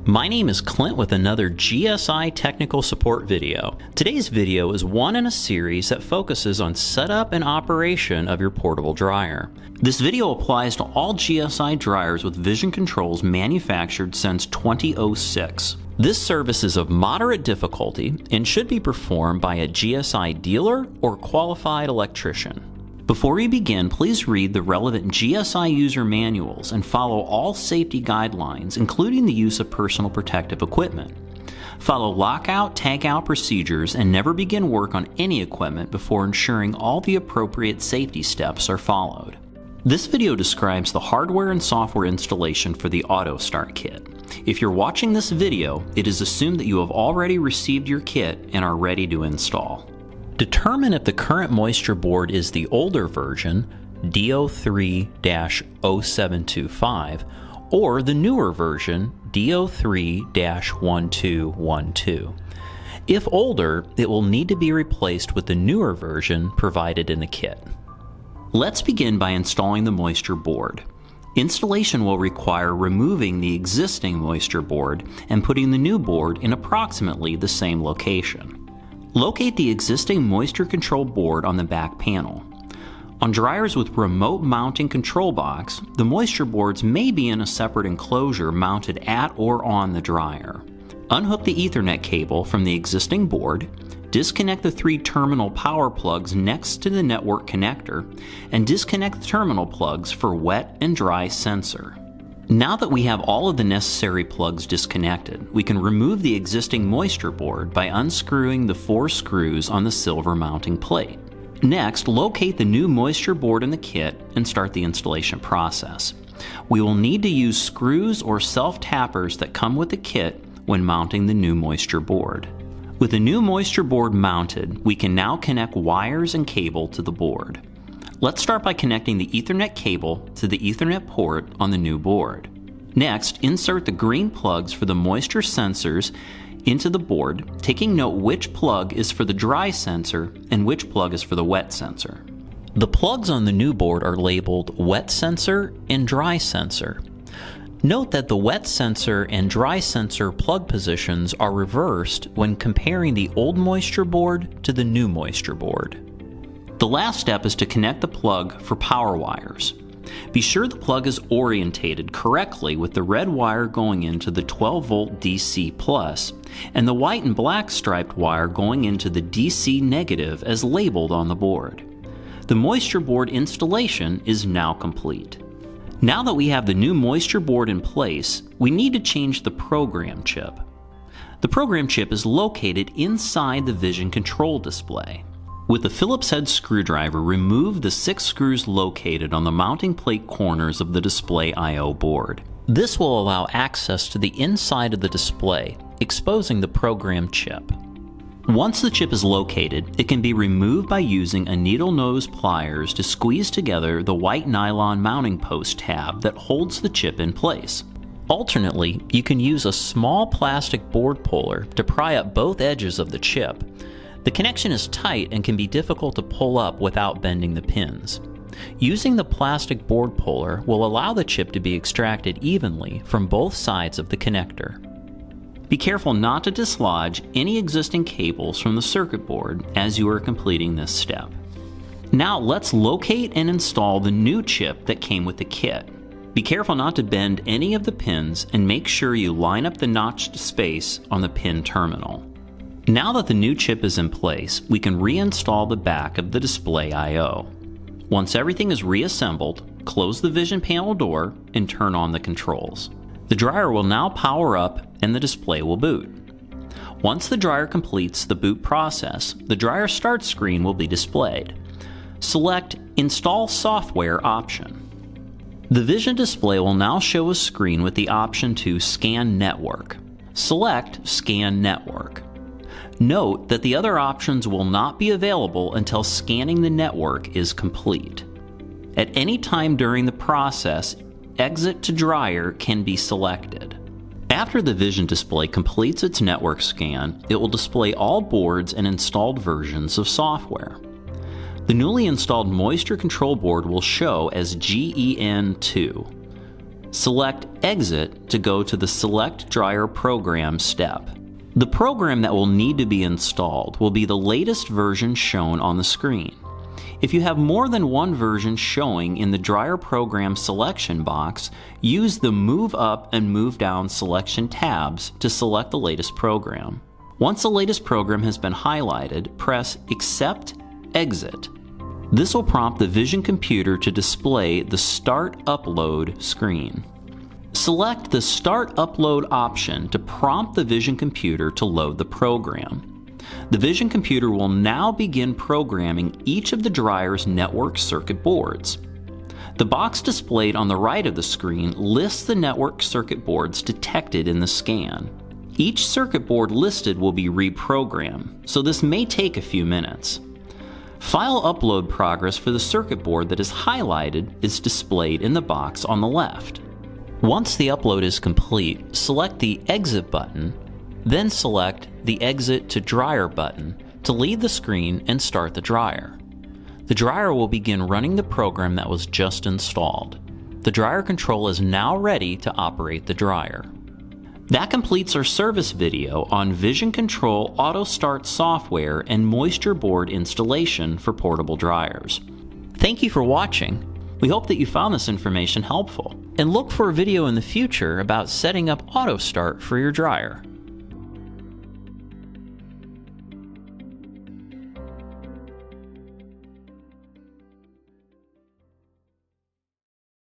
My name is Clint with another GSI technical support video. Today's video is one in a series that focuses on setup and operation of your portable dryer. This video applies to all GSI dryers with vision controls manufactured since 2006. This service is of moderate difficulty and should be performed by a GSI dealer or qualified electrician. Before we begin, please read the relevant GSI user manuals and follow all safety guidelines, including the use of personal protective equipment. Follow lockout, tagout procedures, and never begin work on any equipment before ensuring all the appropriate safety steps are followed. This video describes the hardware and software installation for the Auto Start Kit. If you're watching this video, it is assumed that you have already received your kit and are ready to install. Determine if the current moisture board is the older version, DO3-0725, or the newer version, DO3-1212. If older, it will need to be replaced with the newer version provided in the kit. Let's begin by installing the moisture board. Installation will require removing the existing moisture board and putting the new board in approximately the same location. Locate the existing moisture control board on the back panel. On dryers with remote mounting control box, the moisture boards may be in a separate enclosure mounted at or on the dryer. Unhook the Ethernet cable from the existing board, disconnect the 3 terminal power plugs next to the network connector, and disconnect the terminal plugs for wet and dry sensor. Now that we have all of the necessary plugs disconnected, we can remove the existing moisture board by unscrewing the 4 screws on the silver mounting plate. Next, locate the new moisture board in the kit and start the installation process. We will need to use screws or self-tappers that come with the kit when mounting the new moisture board. With the new moisture board mounted, we can now connect wires and cable to the board. Let's start by connecting the Ethernet cable to the Ethernet port on the new board. Next, insert the green plugs for the moisture sensors into the board, taking note which plug is for the dry sensor and which plug is for the wet sensor. The plugs on the new board are labeled wet sensor and dry sensor. Note that the wet sensor and dry sensor plug positions are reversed when comparing the old moisture board to the new moisture board. The last step is to connect the plug for power wires. Be sure the plug is orientated correctly with the red wire going into the 12-volt DC plus and the white and black striped wire going into the DC negative as labeled on the board. The moisture board installation is now complete. Now that we have the new moisture board in place, we need to change the program chip. The program chip is located inside the vision control display. With the Phillips head screwdriver, remove the 6 screws located on the mounting plate corners of the display I/O board. This will allow access to the inside of the display, exposing the program chip. Once the chip is located, it can be removed by using a needle nose pliers to squeeze together the white nylon mounting post tab that holds the chip in place. Alternately, you can use a small plastic board puller to pry up both edges of the chip. The connection is tight and can be difficult to pull up without bending the pins. Using the plastic board puller will allow the chip to be extracted evenly from both sides of the connector. Be careful not to dislodge any existing cables from the circuit board as you are completing this step. Now let's locate and install the new chip that came with the kit. Be careful not to bend any of the pins and make sure you line up the notched space on the pin terminal. Now that the new chip is in place, we can reinstall the back of the display I/O. Once everything is reassembled, close the vision panel door and turn on the controls. The dryer will now power up and the display will boot. Once the dryer completes the boot process, the dryer start screen will be displayed. Select Install Software option. The vision display will now show a screen with the option to scan network. Select Scan Network. Note that the other options will not be available until scanning the network is complete. At any time during the process, Exit to Dryer can be selected. After the vision display completes its network scan, it will display all boards and installed versions of software. The newly installed moisture control board will show as GEN2. Select Exit to go to the Select Dryer Program step. The program that will need to be installed will be the latest version shown on the screen. If you have more than one version showing in the Dryer Program selection box, use the Move Up and Move Down selection tabs to select the latest program. Once the latest program has been highlighted, press Accept, Exit. This will prompt the Vision computer to display the Start Upload screen. Select the Start Upload option to prompt the Vision computer to load the program. The Vision computer will now begin programming each of the dryer's network circuit boards. The box displayed on the right of the screen lists the network circuit boards detected in the scan. Each circuit board listed will be reprogrammed, so this may take a few minutes. File upload progress for the circuit board that is highlighted is displayed in the box on the left. Once the upload is complete, select the Exit button, then select the Exit to Dryer button to leave the screen and start the dryer. The dryer will begin running the program that was just installed. The dryer control is now ready to operate the dryer. That completes our service video on Vision Control Auto Start software and moisture board installation for portable dryers. Thank you for watching. We hope that you found this information helpful, and look for a video in the future about setting up Auto Start for your dryer.